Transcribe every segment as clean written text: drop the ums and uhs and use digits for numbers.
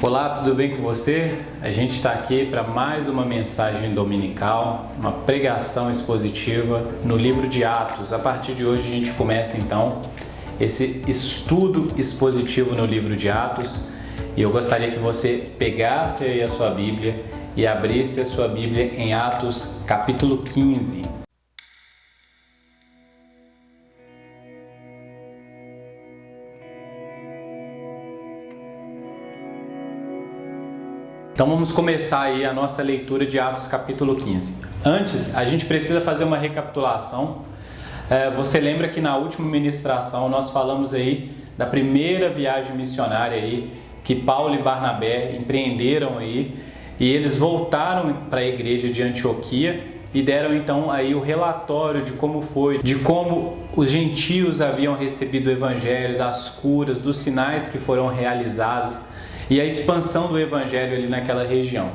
Olá, tudo bem com você? A gente está aqui para mais uma mensagem dominical, uma pregação expositiva no livro de Atos. A partir de hoje a gente começa então esse estudo expositivo no livro de Atos e eu gostaria que você pegasse aí a sua Bíblia e abrisse a sua Bíblia em Atos capítulo 15. Então vamos começar aí a nossa leitura de Atos capítulo 15. Antes, a gente precisa fazer uma recapitulação. Você lembra que na última ministração nós falamos aí da primeira viagem missionária aí que Paulo e Barnabé empreenderam aí e eles voltaram para a igreja de Antioquia e deram então aí o relatório de como foi, de como os gentios haviam recebido o evangelho, das curas, dos sinais que foram realizados e a expansão do evangelho ali naquela região.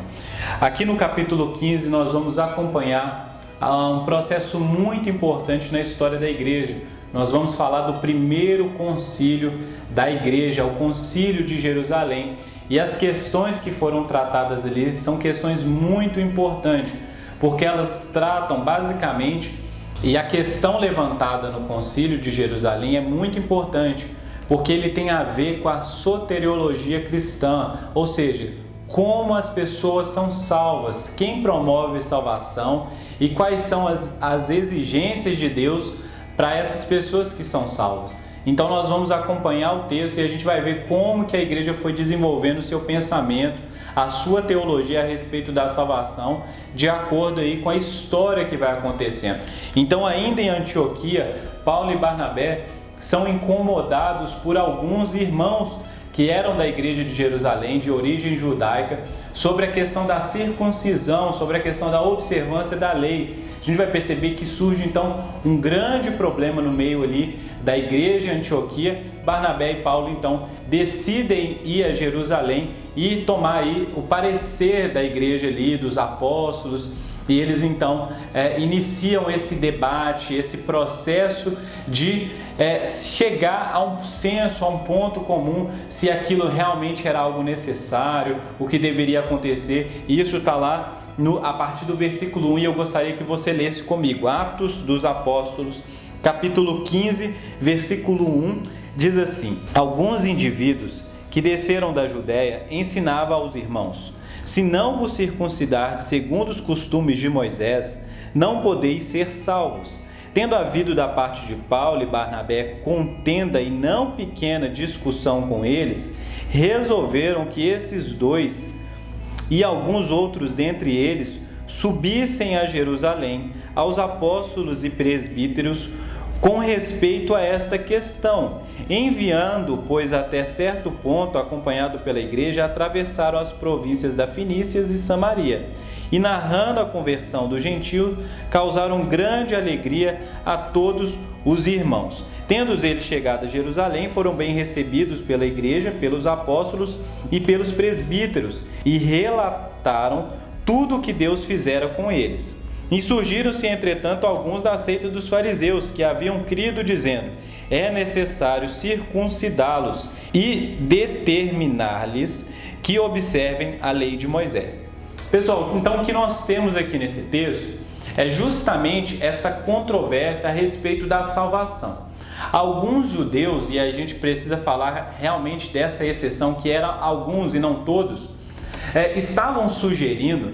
Aqui no capítulo 15 nós vamos acompanhar um processo muito importante na história da igreja. Nós vamos falar do primeiro concílio da igreja, o concílio de Jerusalém, e as questões que foram tratadas ali são questões muito importantes, porque elas tratam basicamente, e a questão levantada no concílio de Jerusalém é muito importante, porque ele tem a ver com a soteriologia cristã, ou seja, como as pessoas são salvas, quem promove salvação e quais são as exigências de Deus para essas pessoas que são salvas. Então nós vamos acompanhar o texto e a gente vai ver como que a igreja foi desenvolvendo o seu pensamento, a sua teologia a respeito da salvação, de acordo aí com a história que vai acontecendo. Então ainda em Antioquia, Paulo e Barnabé são incomodados por alguns irmãos que eram da igreja de Jerusalém, de origem judaica, sobre a questão da circuncisão, sobre a questão da observância da lei. A gente vai perceber que surge então um grande problema no meio ali da igreja de Antioquia. Barnabé e Paulo então decidem ir a Jerusalém e tomar aí o parecer da igreja ali, dos apóstolos, e eles então iniciam esse debate, esse processo de chegar a um senso, a um ponto comum, se aquilo realmente era algo necessário, o que deveria acontecer. E isso está lá a partir do versículo 1 e eu gostaria que você lesse comigo. Atos dos Apóstolos, capítulo 15, versículo 1, diz assim: Alguns indivíduos que desceram da Judéia ensinavam aos irmãos: Se não vos circuncidardes segundo os costumes de Moisés, não podeis ser salvos. Tendo havido da parte de Paulo e Barnabé contenda e não pequena discussão com eles, resolveram que esses dois e alguns outros dentre eles subissem a Jerusalém aos apóstolos e presbíteros com respeito a esta questão, enviando, pois até certo ponto, acompanhado pela igreja, atravessaram as províncias da Fenícia e Samaria, e narrando a conversão do gentio, causaram grande alegria a todos os irmãos. Tendo eles chegado a Jerusalém, foram bem recebidos pela igreja, pelos apóstolos e pelos presbíteros, e relataram tudo o que Deus fizera com eles. Insurgiram-se, entretanto, alguns da seita dos fariseus, que haviam crido, dizendo: É necessário circuncidá-los e determinar-lhes que observem a lei de Moisés. Pessoal, então o que nós temos aqui nesse texto é justamente essa controvérsia a respeito da salvação. Alguns judeus, e a gente precisa falar realmente dessa exceção, que eram alguns e não todos, estavam sugerindo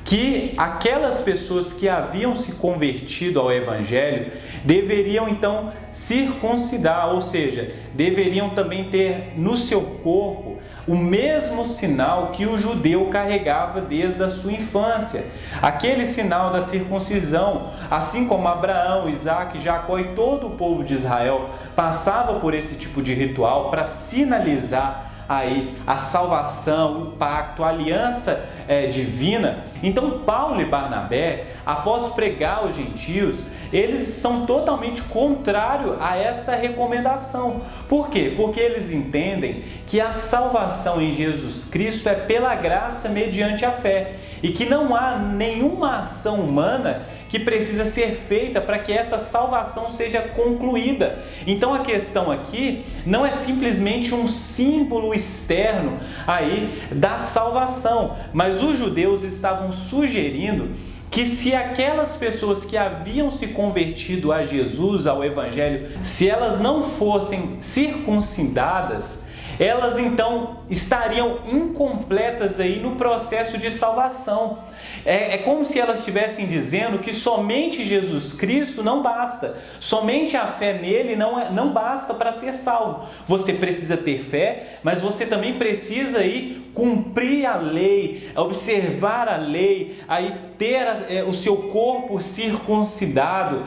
que aquelas pessoas que haviam se convertido ao Evangelho deveriam então circuncidar, ou seja, deveriam também ter no seu corpo o mesmo sinal que o judeu carregava desde a sua infância, aquele sinal da circuncisão, assim como Abraão, Isaac, Jacó e todo o povo de Israel passava por esse tipo de ritual para sinalizar aí a salvação, o pacto, a aliança divina. Então Paulo e Barnabé, após pregar aos gentios, eles são totalmente contrários a essa recomendação. Por quê? Porque eles entendem que a salvação em Jesus Cristo é pela graça mediante a fé e que não há nenhuma ação humana que precisa ser feita para que essa salvação seja concluída. Então a questão aqui não é simplesmente um símbolo externo aí da salvação. Mas os judeus estavam sugerindo que se aquelas pessoas que haviam se convertido a Jesus, ao Evangelho, se elas não fossem circuncidadas, elas então estariam incompletas aí no processo de salvação. É como se elas estivessem dizendo que somente Jesus Cristo não basta, somente a fé nele não basta para ser salvo. Você precisa ter fé, mas você também precisa aí cumprir a lei, observar a lei, aí ter o seu corpo circuncidado,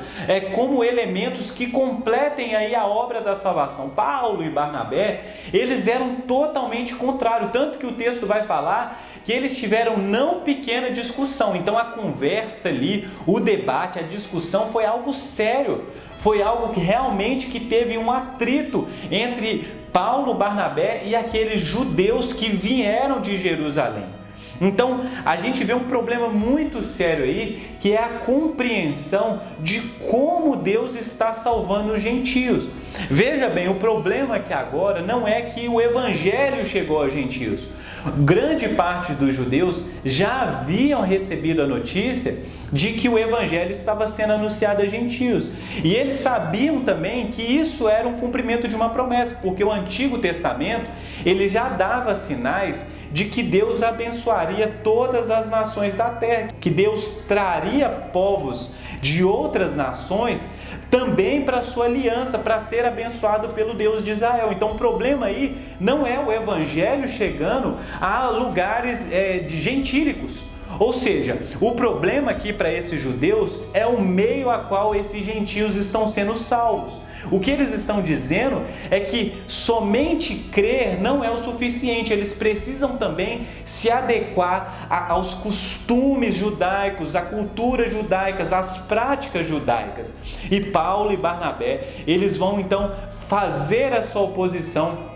como elementos que completem aí a obra da salvação. Paulo e Barnabé, eles eram totalmente contrários, tanto que o texto vai falar que eles tiveram não pequena discussão. Então a conversa ali, o debate, a discussão foi algo sério, foi algo que realmente que teve um atrito entre Paulo, Barnabé e aqueles judeus que vieram de Jerusalém. Então, a gente vê um problema muito sério aí, que é a compreensão de como Deus está salvando os gentios. Veja bem, o problema aqui agora não é que o Evangelho chegou aos gentios. Grande parte dos judeus já haviam recebido a notícia de que o Evangelho estava sendo anunciado a gentios. E eles sabiam também que isso era um cumprimento de uma promessa, porque o Antigo Testamento ele já dava sinais de que Deus abençoaria todas as nações da terra, que Deus traria povos de outras nações também para a sua aliança, para ser abençoado pelo Deus de Israel. Então o problema aí não é o Evangelho chegando a lugares gentílicos. Ou seja, o problema aqui para esses judeus é o meio a qual esses gentios estão sendo salvos. O que eles estão dizendo é que somente crer não é o suficiente, eles precisam também se adequar aos costumes judaicos, à cultura judaica, às práticas judaicas. E Paulo e Barnabé, eles vão então fazer essa oposição.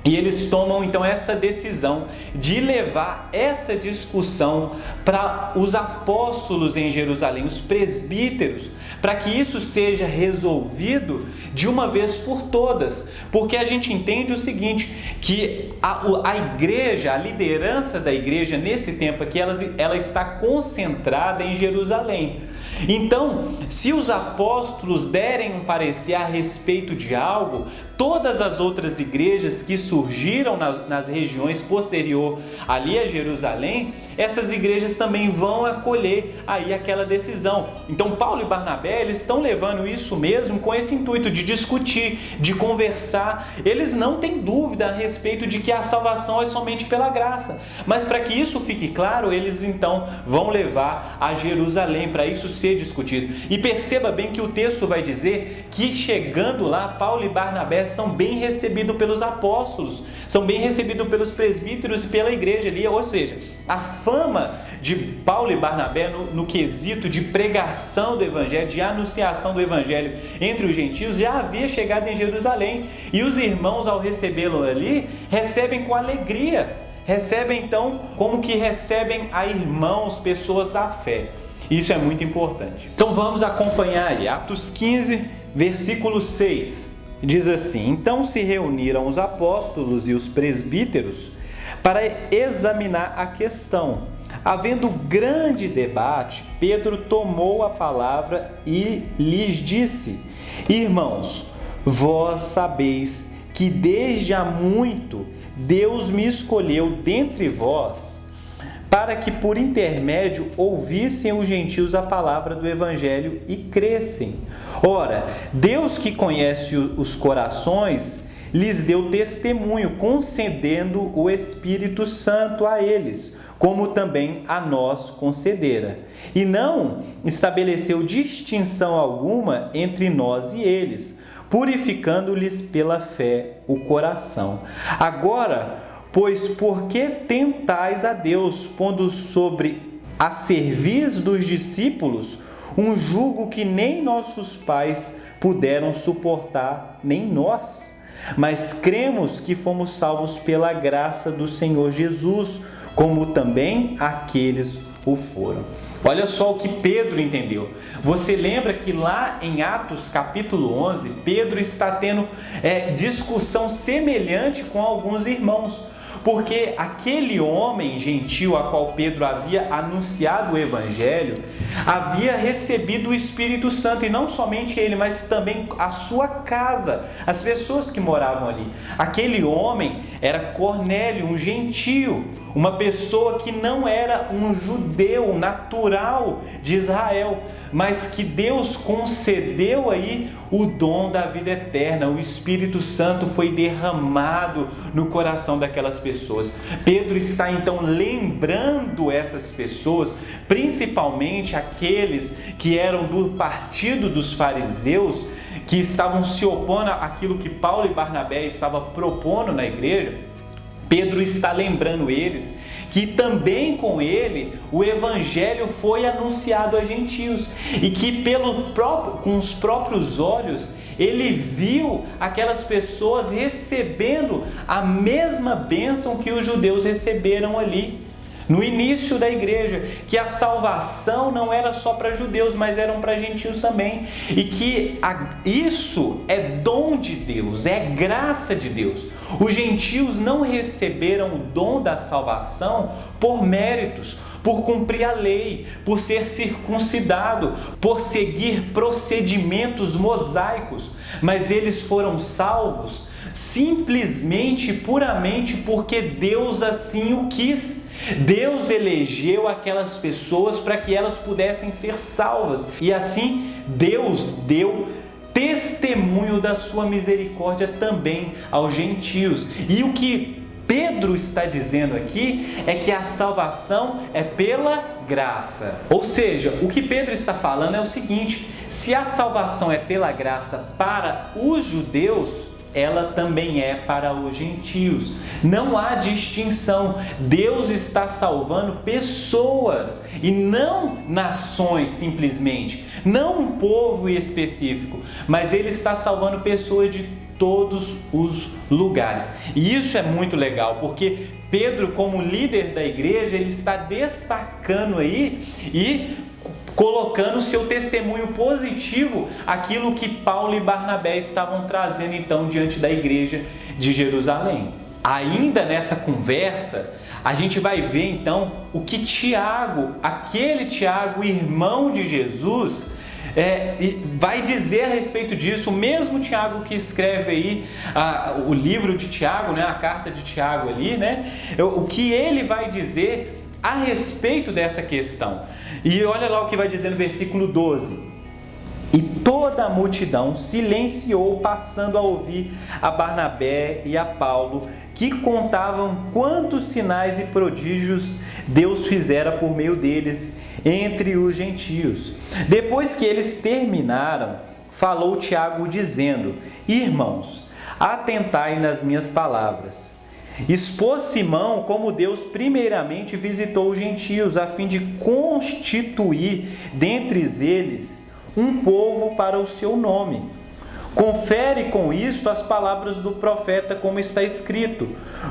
E eles tomam então essa decisão de levar essa discussão para os apóstolos em Jerusalém, os presbíteros, para que isso seja resolvido de uma vez por todas. Porque a gente entende o seguinte, que a igreja, a liderança da igreja nesse tempo aqui, ela está concentrada em Jerusalém. Então, se os apóstolos derem um parecer a respeito de algo, todas as outras igrejas que surgiram nas regiões posterior ali a Jerusalém, essas igrejas também vão acolher aí aquela decisão. Então Paulo e Barnabé, eles estão levando isso mesmo com esse intuito de discutir, de conversar. Eles não têm dúvida a respeito de que a salvação é somente pela graça, mas para que isso fique claro, eles então vão levar a Jerusalém para isso ser discutido. E perceba bem que o texto vai dizer que chegando lá, Paulo e Barnabé são bem recebidos pelos apóstolos, são bem recebidos pelos presbíteros e pela igreja ali, ou seja, a fama de Paulo e Barnabé no quesito de pregação do Evangelho, de anunciação do Evangelho entre os gentios, já havia chegado em Jerusalém, e os irmãos ao recebê-lo ali, recebem com alegria, recebem então como que recebem a irmãos, pessoas da fé. Isso é muito importante. Então vamos acompanhar aí, Atos 15, versículo 6. Diz assim: então se reuniram os apóstolos e os presbíteros para examinar a questão. Havendo grande debate, Pedro tomou a palavra e lhes disse: irmãos, vós sabeis que desde há muito Deus me escolheu dentre vós, para que por intermédio ouvissem os gentios a palavra do Evangelho e crescem. Ora, Deus que conhece os corações, lhes deu testemunho, concedendo o Espírito Santo a eles, como também a nós concedera. E não estabeleceu distinção alguma entre nós e eles, purificando-lhes pela fé o coração. Agora, pois por que tentais a Deus, pondo sobre a serviço dos discípulos um jugo que nem nossos pais puderam suportar, nem nós? Mas cremos que fomos salvos pela graça do Senhor Jesus, como também aqueles o foram. Olha só o que Pedro entendeu. Você lembra que lá em Atos capítulo 11, Pedro está tendo discussão semelhante com alguns irmãos. Porque aquele homem gentil a qual Pedro havia anunciado o Evangelho, havia recebido o Espírito Santo, e não somente ele, mas também a sua casa, as pessoas que moravam ali. Aquele homem era Cornélio, um gentio, uma pessoa que não era um judeu natural de Israel, mas que Deus concedeu aí o dom da vida eterna. O Espírito Santo foi derramado no coração daquelas pessoas. Pedro está então lembrando essas pessoas, principalmente aqueles que eram do partido dos fariseus, que estavam se opondo àquilo que Paulo e Barnabé estavam propondo na igreja. Pedro está lembrando eles que também com ele o Evangelho foi anunciado a gentios, e que com os próprios olhos ele viu aquelas pessoas recebendo a mesma bênção que os judeus receberam ali no início da igreja, que a salvação não era só para judeus, mas eram para gentios também, e que isso é dom de Deus, é graça de Deus. Os gentios não receberam o dom da salvação por méritos, por cumprir a lei, por ser circuncidado, por seguir procedimentos mosaicos, mas eles foram salvos simplesmente, puramente porque Deus assim o quis. Deus elegeu aquelas pessoas para que elas pudessem ser salvas, e assim Deus deu testemunho da sua misericórdia também aos gentios. E o que Pedro está dizendo aqui é que a salvação é pela graça. Ou seja, o que Pedro está falando é o seguinte: se a salvação é pela graça para os judeus, ela também é para os gentios. Não há distinção. Deus está salvando pessoas e não nações simplesmente, não um povo específico, mas Ele está salvando pessoas de todos os lugares. E isso é muito legal, porque Pedro, como líder da igreja, ele está destacando aí e colocando o seu testemunho positivo, aquilo que Paulo e Barnabé estavam trazendo então diante da igreja de Jerusalém. Ainda nessa conversa, a gente vai ver então o que Tiago, aquele Tiago, irmão de Jesus, vai dizer a respeito disso. O mesmo Tiago que escreve aí o livro de Tiago, né, a carta de Tiago ali, né, o que ele vai dizer a respeito dessa questão. E olha lá o que vai dizer no versículo 12: e toda a multidão silenciou, passando a ouvir a Barnabé e a Paulo, que contavam quantos sinais e prodígios Deus fizera por meio deles entre os gentios. Depois que eles terminaram, falou Tiago dizendo: irmãos, atentai nas minhas palavras. Expôs Simão como Deus primeiramente visitou os gentios, a fim de constituir dentre eles um povo para o seu nome. Confere com isto as palavras do profeta, como está escrito: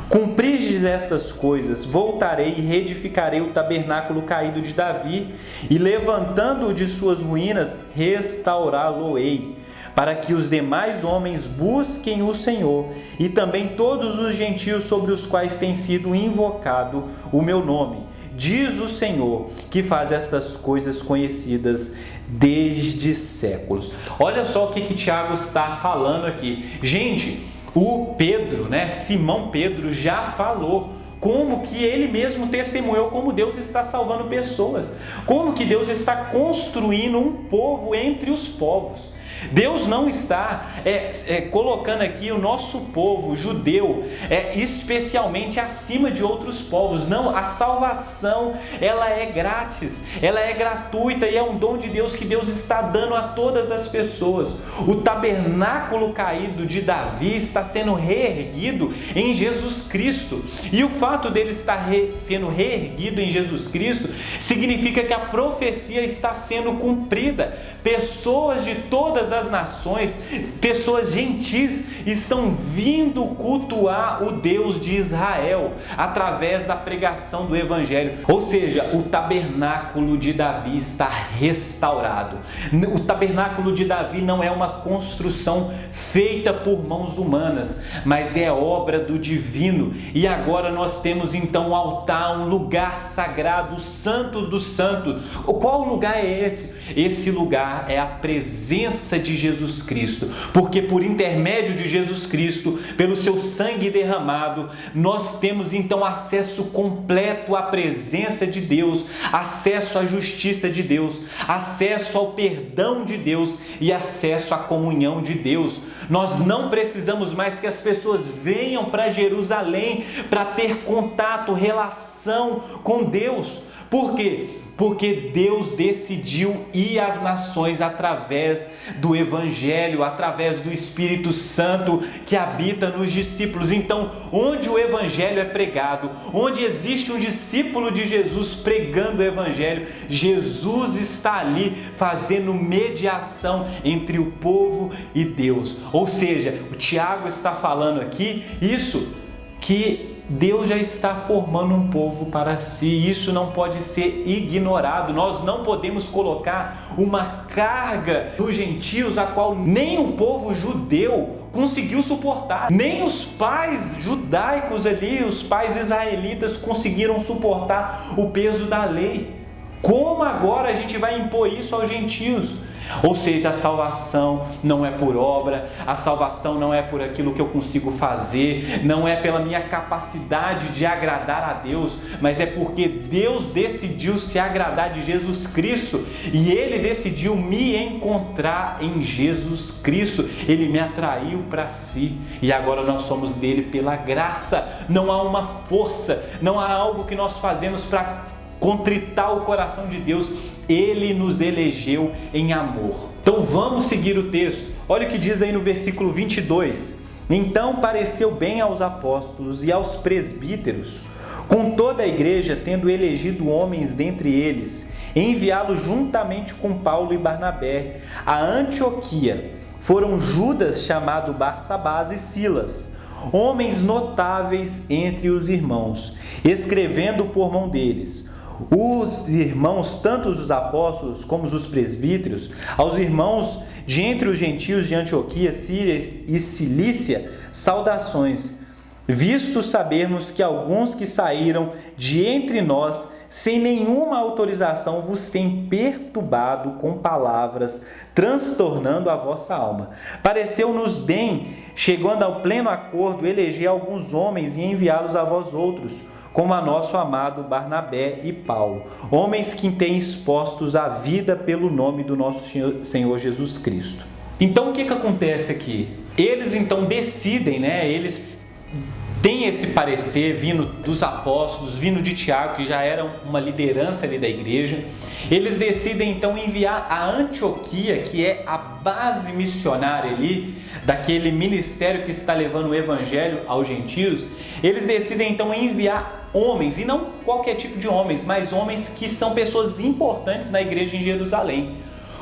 cumpristes estas coisas, voltarei e reedificarei o tabernáculo caído de Davi, e levantando-o de suas ruínas, restaurá-lo-ei, para que os demais homens busquem o Senhor, e também todos os gentios sobre os quais tem sido invocado o meu nome. Diz o Senhor, que faz estas coisas conhecidas desde séculos. Olha só o que Tiago está falando aqui. Gente, o Pedro, né, Simão Pedro já falou como que ele mesmo testemunhou como Deus está salvando pessoas, como que Deus está construindo um povo entre os povos. Deus não está colocando aqui o nosso povo judeu especialmente acima de outros povos. Não, a salvação ela é grátis, ela é gratuita e é um dom de Deus que Deus está dando a todas as pessoas. O tabernáculo caído de Davi está sendo reerguido em Jesus Cristo, e o fato dele estar sendo reerguido em Jesus Cristo significa que a profecia está sendo cumprida. Pessoas de todas todas as nações, pessoas gentis estão vindo cultuar o Deus de Israel através da pregação do Evangelho. Ou seja, o tabernáculo de Davi está restaurado. O tabernáculo de Davi não é uma construção feita por mãos humanas, mas é obra do divino. E agora nós temos então um altar, um lugar sagrado, o Santo dos Santos. Qual lugar é esse? Esse lugar é a presença de Jesus Cristo, porque por intermédio de Jesus Cristo, pelo seu sangue derramado, nós temos então acesso completo à presença de Deus, acesso à justiça de Deus, acesso ao perdão de Deus e acesso à comunhão de Deus. Nós não precisamos mais que as pessoas venham para Jerusalém para ter contato, relação com Deus. Por quê? Porque Deus decidiu ir às nações através do Evangelho, através do Espírito Santo que habita nos discípulos. Então, onde o Evangelho é pregado, onde existe um discípulo de Jesus pregando o Evangelho, Jesus está ali fazendo mediação entre o povo e Deus. Ou seja, o Tiago está falando aqui isso, que Deus já está formando um povo para si. Isso não pode ser ignorado. Nós não podemos colocar uma carga nos gentios a qual nem o povo judeu conseguiu suportar, nem os pais judaicos ali, os pais israelitas conseguiram suportar o peso da lei. Como agora a gente vai impor isso aos gentios? Ou seja, a salvação não é por obra, a salvação não é por aquilo que eu consigo fazer, não é pela minha capacidade de agradar a Deus, mas é porque Deus decidiu se agradar de Jesus Cristo e Ele decidiu me encontrar em Jesus Cristo. Ele me atraiu para si e agora nós somos dele pela graça. Não há uma força, não há algo que nós fazemos para contritar o coração de Deus. Ele nos elegeu em amor. Então vamos seguir o texto. Olha o que diz aí no versículo 22. Então pareceu bem aos apóstolos e aos presbíteros, com toda a igreja, tendo elegido homens dentre eles, enviá-los juntamente com Paulo e Barnabé a Antioquia. Foram Judas, chamado Barsabás, e Silas, homens notáveis entre os irmãos, escrevendo por mão deles. Os irmãos, tanto os apóstolos como os presbíteros, aos irmãos de entre os gentios de Antioquia, Síria e Cilícia, saudações, visto sabermos que alguns que saíram de entre nós, sem nenhuma autorização, vos têm perturbado com palavras, transtornando a vossa alma. Pareceu-nos bem, chegando ao pleno acordo, eleger alguns homens e enviá-los a vós outros, como a nosso amado Barnabé e Paulo, homens que têm expostos a vida pelo nome do nosso Senhor Jesus Cristo. Então o que acontece aqui? Eles então decidem, eles têm esse parecer vindo dos apóstolos, vindo de Tiago, que já era uma liderança ali da igreja. Eles decidem então enviar a Antioquia, que é a base missionária ali, daquele ministério que está levando o evangelho aos gentios. Eles decidem então enviar homens, e não qualquer tipo de homens, mas homens que são pessoas importantes na igreja em Jerusalém.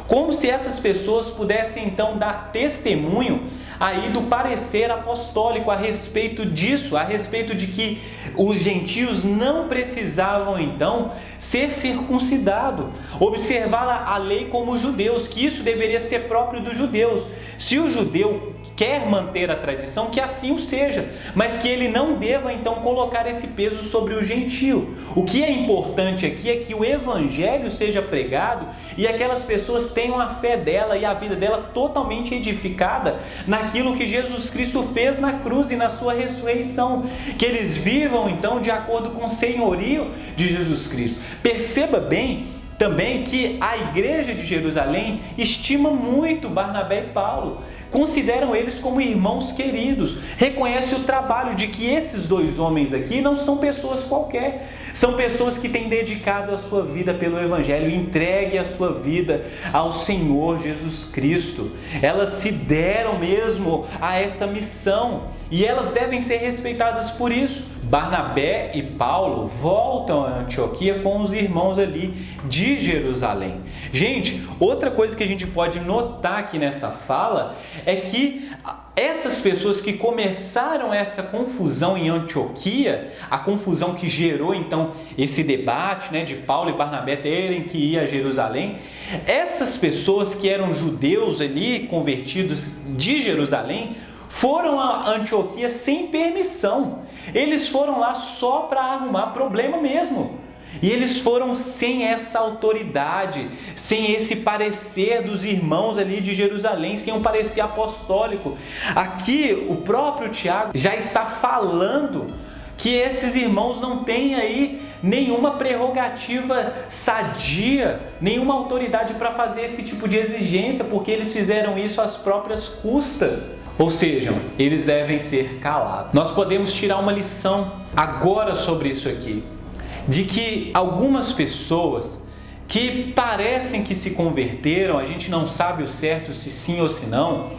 Como se essas pessoas pudessem então dar testemunho aí do parecer apostólico a respeito disso, a respeito de que os gentios não precisavam então ser circuncidados, observar a lei como os judeus, que isso deveria ser próprio dos judeus. Se o judeu quer manter a tradição, que assim o seja, mas que ele não deva então colocar esse peso sobre o gentio. O que é importante aqui é que o evangelho seja pregado e aquelas pessoas tenham a fé dela e a vida dela totalmente edificada naquilo que Jesus Cristo fez na cruz e na sua ressurreição, que eles vivam então de acordo com o senhorio de Jesus Cristo. Perceba bem também que a igreja de Jerusalém estima muito Barnabé e Paulo. consideram eles como irmãos queridos, reconhece o trabalho de que esses dois homens aqui não são pessoas qualquer, são pessoas que têm dedicado a sua vida pelo Evangelho, entregue a sua vida ao Senhor Jesus Cristo. Elas se deram mesmo a essa missão e elas devem ser respeitadas por isso. Barnabé e Paulo voltam a Antioquia com os irmãos ali de Jerusalém. Gente, outra coisa que a gente pode notar aqui nessa fala é que essas pessoas que começaram essa confusão em Antioquia, a confusão que gerou então esse debate, de Paulo e Barnabé terem que ir a Jerusalém, essas pessoas que eram judeus ali, convertidos de Jerusalém, foram a Antioquia sem permissão. Eles foram lá só para arrumar problema mesmo. E eles foram sem essa autoridade, sem esse parecer dos irmãos ali de Jerusalém, sem um parecer apostólico. Aqui o próprio Tiago já está falando que esses irmãos não têm aí nenhuma prerrogativa sadia, nenhuma autoridade para fazer esse tipo de exigência, porque eles fizeram isso às próprias custas. Ou seja, eles devem ser calados. Nós podemos tirar uma lição agora sobre isso aqui, de que algumas pessoas que parecem que se converteram, a gente não sabe o certo se sim ou se não,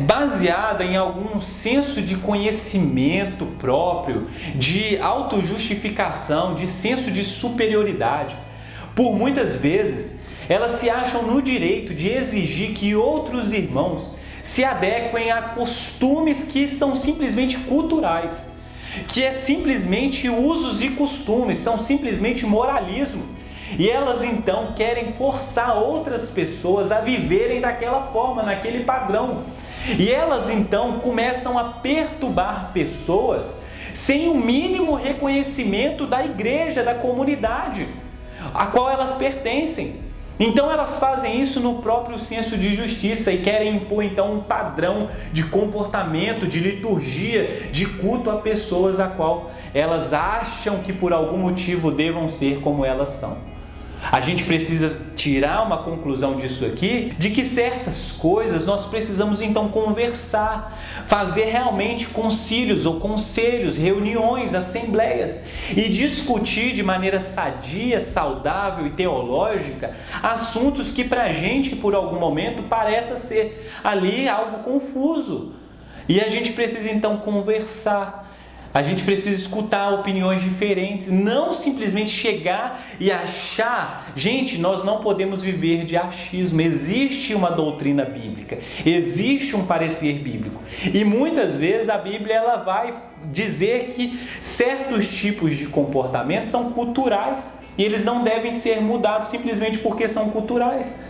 baseada em algum senso de conhecimento próprio, de autojustificação, de senso de superioridade. Por muitas vezes, elas se acham no direito de exigir que outros irmãos se adequem a costumes que são simplesmente culturais, que é simplesmente usos e costumes, são simplesmente moralismo. E elas então querem forçar outras pessoas a viverem daquela forma, naquele padrão. E elas então começam a perturbar pessoas sem o mínimo reconhecimento da igreja, da comunidade a qual elas pertencem. Então elas fazem isso no próprio senso de justiça e querem impor então um padrão de comportamento, de liturgia, de culto a pessoas a qual elas acham que por algum motivo devam ser como elas são. A gente precisa tirar uma conclusão disso aqui, de que certas coisas nós precisamos então conversar, fazer realmente concílios ou conselhos, reuniões, assembleias e discutir de maneira sadia, saudável e teológica assuntos que pra gente por algum momento pareça ser ali algo confuso. E a gente precisa então conversar. A gente precisa escutar opiniões diferentes, não simplesmente chegar e achar. Gente, nós não podemos viver de achismo. Existe uma doutrina bíblica, existe um parecer bíblico. E muitas vezes a Bíblia ela vai dizer que certos tipos de comportamentos são culturais e eles não devem ser mudados simplesmente porque são culturais.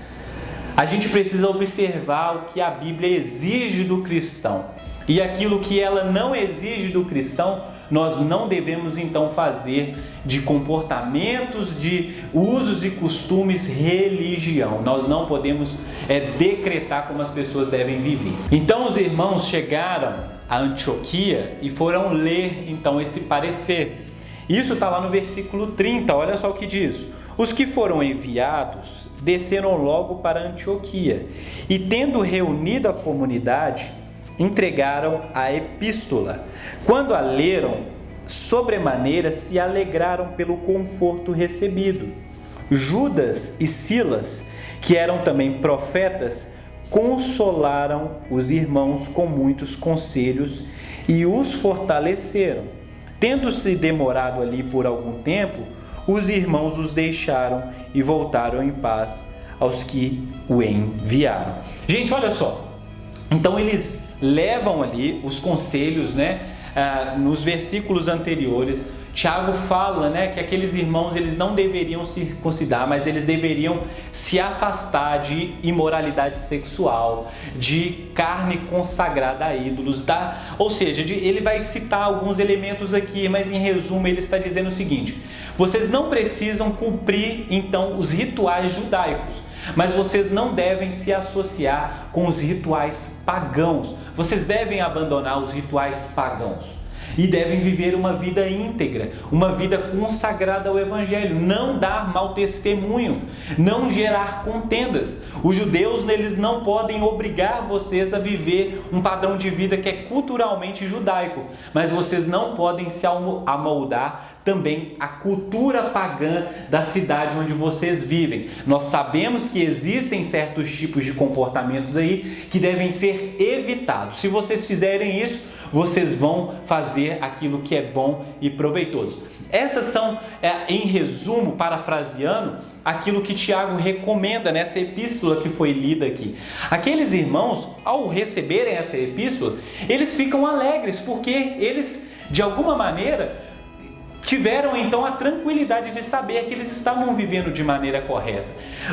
A gente precisa observar o que a Bíblia exige do cristão. E aquilo que ela não exige do cristão, nós não devemos então fazer de comportamentos, de usos e costumes religião. Nós não podemos decretar como as pessoas devem viver. Então os irmãos chegaram a Antioquia e foram ler então esse parecer. Isso está lá no versículo 30, olha só o que diz. Os que foram enviados desceram logo para Antioquia e tendo reunido a comunidade, entregaram a epístola. Quando a leram, sobremaneira se alegraram pelo conforto recebido. Judas e Silas, que eram também profetas, consolaram os irmãos com muitos conselhos e os fortaleceram. Tendo-se demorado ali por algum tempo, os irmãos os deixaram e voltaram em paz aos que o enviaram. Gente, olha só. Então eles levam ali os conselhos, nos versículos anteriores. Tiago fala, que aqueles irmãos eles não deveriam circuncidar, mas eles deveriam se afastar de imoralidade sexual, de carne consagrada a ídolos, ou seja, ele vai citar alguns elementos aqui, mas em resumo ele está dizendo o seguinte: vocês não precisam cumprir então os rituais judaicos, mas vocês não devem se associar com os rituais pagãos. Vocês devem abandonar os rituais pagãos. e devem viver uma vida íntegra, uma vida consagrada ao Evangelho, não dar mau testemunho, não gerar contendas. Os judeus, eles não podem obrigar vocês a viver um padrão de vida que é culturalmente judaico, mas vocês não podem se amoldar também a cultura pagã da cidade onde vocês vivem. Nós sabemos que existem certos tipos de comportamentos aí que devem ser evitados. Se vocês fizerem isso, vocês vão fazer aquilo que é bom e proveitoso. Essas são, em resumo, parafraseando, aquilo que Tiago recomenda nessa epístola que foi lida aqui. Aqueles irmãos, ao receberem essa epístola, eles ficam alegres, porque eles, de alguma maneira, tiveram então a tranquilidade de saber que eles estavam vivendo de maneira correta.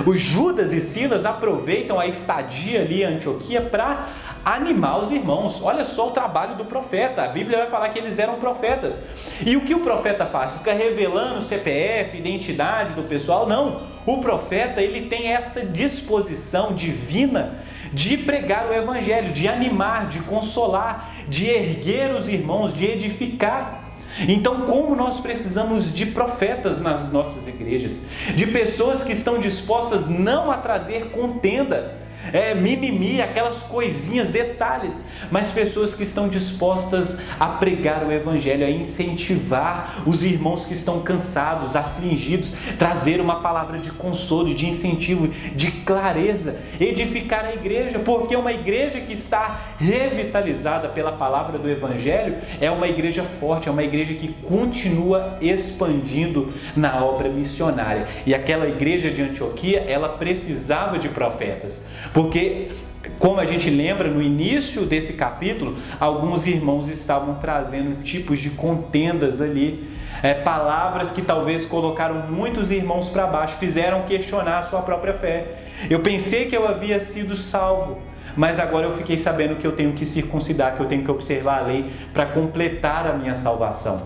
Os Judas e Silas aproveitam a estadia ali em Antioquia para animar os irmãos. Olha só o trabalho do profeta. A Bíblia vai falar que eles eram profetas. E o que o profeta faz? Fica revelando CPF, identidade do pessoal? Não. O profeta, ele tem essa disposição divina de pregar o Evangelho, de animar, de consolar, de erguer os irmãos, de edificar. Então, como nós precisamos de profetas nas nossas igrejas, de pessoas que estão dispostas não a trazer contenda, mimimi, aquelas coisinhas, detalhes, mas pessoas que estão dispostas a pregar o Evangelho, a incentivar os irmãos que estão cansados, afligidos, trazer uma palavra de consolo, de incentivo, de clareza, edificar a igreja, porque uma igreja que está revitalizada pela palavra do Evangelho é uma igreja forte, é uma igreja que continua expandindo na obra missionária. E aquela igreja de Antioquia, ela precisava de profetas, porque, como a gente lembra no início desse capítulo, alguns irmãos estavam trazendo tipos de contendas ali, palavras que talvez colocaram muitos irmãos para baixo, fizeram questionar a sua própria fé. Eu pensei que eu havia sido salvo, mas agora eu fiquei sabendo que eu tenho que circuncidar, que eu tenho que observar a lei para completar a minha salvação.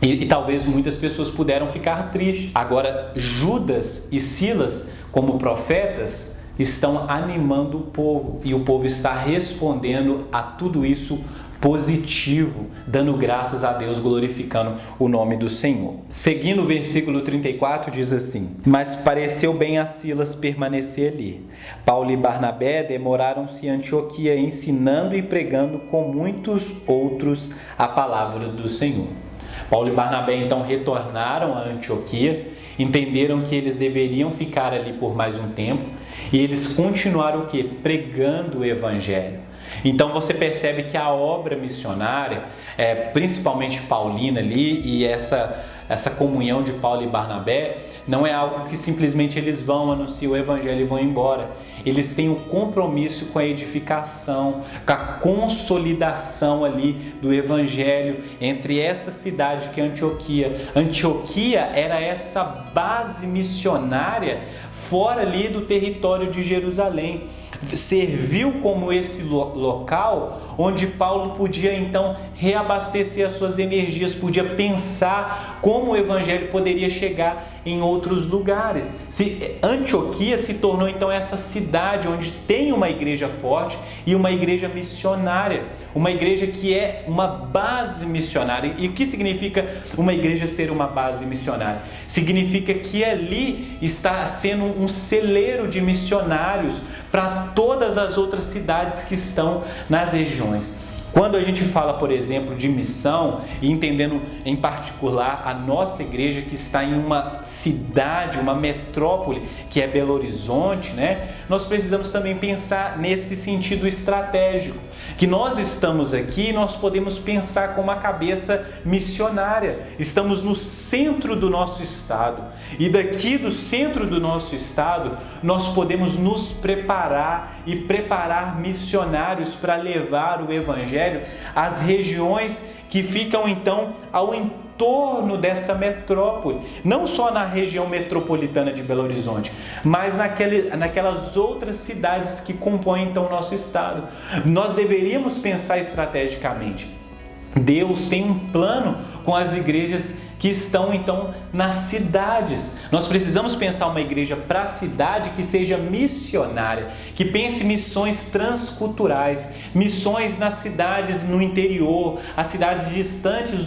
E talvez muitas pessoas puderam ficar tristes. Agora, Judas e Silas, como profetas, estão animando o povo, e o povo está respondendo a tudo isso positivo, dando graças a Deus, glorificando o nome do Senhor. Seguindo o versículo 34, diz assim: mas pareceu bem a Silas permanecer ali. Paulo e Barnabé demoraram-se em Antioquia, ensinando e pregando com muitos outros a palavra do Senhor. Paulo e Barnabé então retornaram a Antioquia, entenderam que eles deveriam ficar ali por mais um tempo, e eles continuaram o quê? Pregando o Evangelho. Então você percebe que a obra missionária, principalmente paulina ali, e essa comunhão de Paulo e Barnabé, não é algo que simplesmente eles vão, anunciar o Evangelho e vão embora. Eles têm um compromisso com a edificação, com a consolidação ali do Evangelho entre essa cidade que é Antioquia. Antioquia era essa base missionária fora ali do território de Jerusalém. Serviu como esse local onde Paulo podia então reabastecer as suas energias, podia pensar como o Evangelho poderia chegar em outros lugares. Antioquia se tornou então essa cidade onde tem uma igreja forte e uma igreja missionária, uma igreja que é uma base missionária. E o que significa uma igreja ser uma base missionária? Significa que ali está sendo um celeiro de missionários para todas as outras cidades que estão nas regiões. Quando a gente fala, por exemplo, de missão, e entendendo em particular a nossa igreja que está em uma cidade, uma metrópole, que é Belo Horizonte, né? Nós precisamos também pensar nesse sentido estratégico, que nós estamos aqui e nós podemos pensar com uma cabeça missionária. Estamos no centro do nosso estado, e daqui do centro do nosso estado, nós podemos nos preparar e preparar missionários para levar o Evangelho às regiões que ficam então ao entorno dessa metrópole, não só na região metropolitana de Belo Horizonte, mas naquelas outras cidades que compõem então o nosso estado. Nós deveríamos pensar estrategicamente. Deus tem um plano com as igrejas que estão então nas cidades. Nós precisamos pensar uma igreja para a cidade que seja missionária, que pense missões transculturais, missões nas cidades no interior, as cidades distantes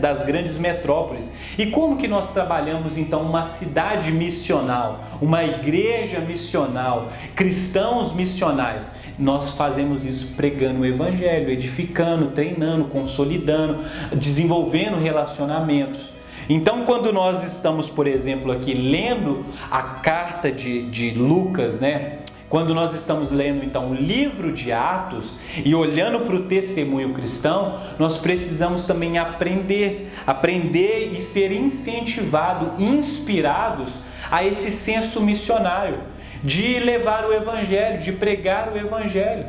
das grandes metrópoles. E como que nós trabalhamos então uma cidade missional, uma igreja missional, cristãos missionais? Nós fazemos isso pregando o Evangelho, edificando, treinando, consolidando, desenvolvendo relacionamentos. Então, quando nós estamos, por exemplo, aqui lendo a carta de Lucas, né? Quando nós estamos lendo então o livro de Atos e olhando para o testemunho cristão, nós precisamos também aprender e ser incentivados, inspirados a esse senso missionário, de levar o Evangelho, de pregar o Evangelho,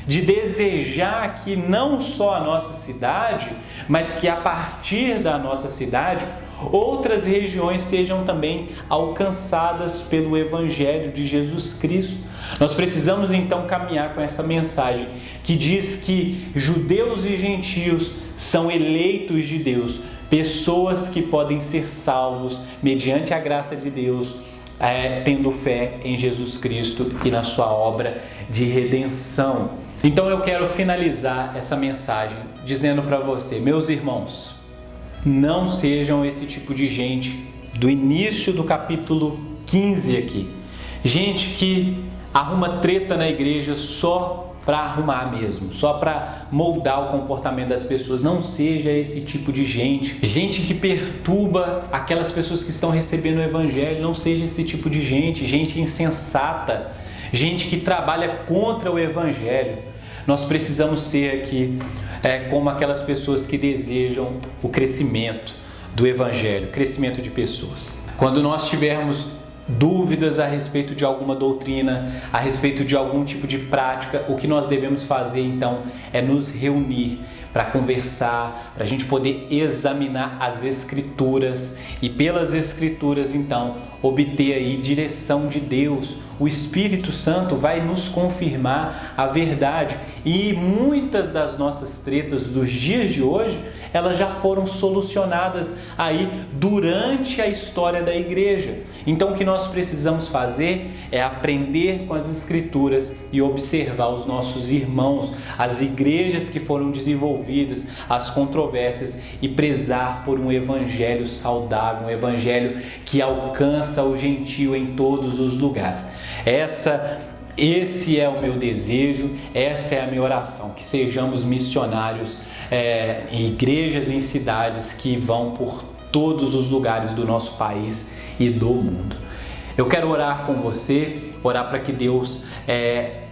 de desejar que não só a nossa cidade, mas que a partir da nossa cidade, outras regiões sejam também alcançadas pelo Evangelho de Jesus Cristo. Nós precisamos então caminhar com essa mensagem que diz que judeus e gentios são eleitos de Deus, pessoas que podem ser salvos mediante a graça de Deus, tendo fé em Jesus Cristo e na sua obra de redenção. Então eu quero finalizar essa mensagem dizendo para você, meus irmãos, não sejam esse tipo de gente do início do capítulo 15 aqui. Gente que arruma treta na igreja só para arrumar mesmo, só para moldar o comportamento das pessoas. Não seja esse tipo de gente. Gente que perturba aquelas pessoas que estão recebendo o Evangelho. Não seja esse tipo de gente. Gente insensata. Gente que trabalha contra o Evangelho. Nós precisamos ser aqui como aquelas pessoas que desejam o crescimento do Evangelho, crescimento de pessoas. Quando nós tivermos dúvidas a respeito de alguma doutrina, a respeito de algum tipo de prática, o que nós devemos fazer então é nos reunir para conversar, para a gente poder examinar as Escrituras e pelas Escrituras então obter aí direção de Deus. O Espírito Santo vai nos confirmar a verdade e muitas das nossas tretas dos dias de hoje, elas já foram solucionadas aí durante a história da igreja. Então o que nós precisamos fazer é aprender com as Escrituras e observar os nossos irmãos, as igrejas que foram desenvolvidas, as controvérsias e prezar por um evangelho saudável, um evangelho que alcança o gentio em todos os lugares. Esse é o meu desejo, essa é a minha oração, que sejamos missionários em igrejas, em cidades que vão por todos os lugares do nosso país e do mundo. Eu quero orar com você, orar para que Deus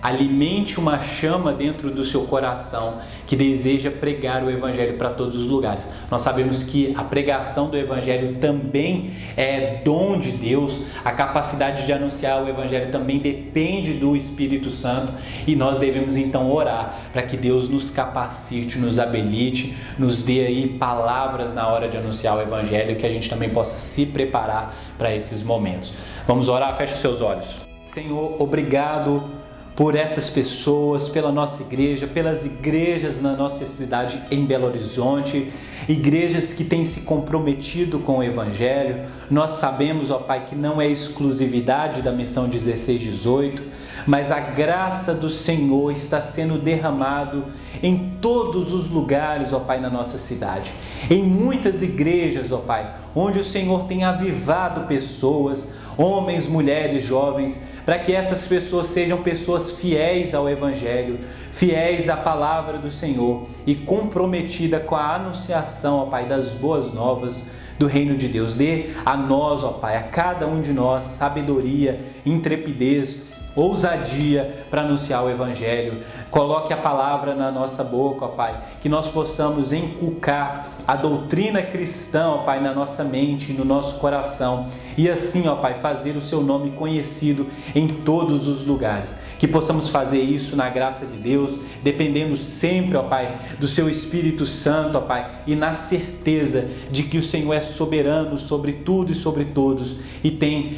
alimente uma chama dentro do seu coração que deseja pregar o Evangelho para todos os lugares. Nós sabemos que a pregação do Evangelho também é dom de Deus, a capacidade de anunciar o Evangelho também depende do Espírito Santo e nós devemos então orar para que Deus nos capacite, nos habilite, nos dê aí palavras na hora de anunciar o Evangelho, que a gente também possa se preparar para esses momentos. Vamos orar? Feche os seus olhos. Senhor, obrigado por essas pessoas, pela nossa igreja, pelas igrejas na nossa cidade em Belo Horizonte, igrejas que têm se comprometido com o Evangelho. Nós sabemos, ó Pai, que não é exclusividade da missão 1618, mas a graça do Senhor está sendo derramado em todos os lugares, ó Pai, na nossa cidade. Em muitas igrejas, ó Pai, onde o Senhor tem avivado pessoas, homens, mulheres, jovens, para que essas pessoas sejam pessoas fiéis ao Evangelho, fiéis à palavra do Senhor e comprometidas com a anunciação, ó Pai, das boas novas do reino de Deus. Dê a nós, ó Pai, a cada um de nós, sabedoria, intrepidez, ousadia para anunciar o Evangelho. Coloque a palavra na nossa boca, ó Pai, que nós possamos inculcar a doutrina cristã, ó Pai, na nossa mente, no nosso coração, e assim, ó Pai, fazer o seu nome conhecido em todos os lugares. Que possamos fazer isso na graça de Deus, dependendo sempre, ó Pai, do seu Espírito Santo, ó Pai, e na certeza de que o Senhor é soberano sobre tudo e sobre todos, e tem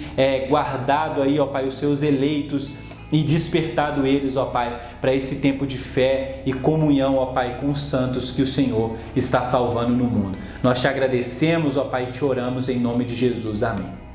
guardado aí, ó Pai, os seus eleitos e despertado eles, ó Pai, para esse tempo de fé e comunhão, ó Pai, com os santos que o Senhor está salvando no mundo. Nós te agradecemos, ó Pai, e te oramos em nome de Jesus. Amém.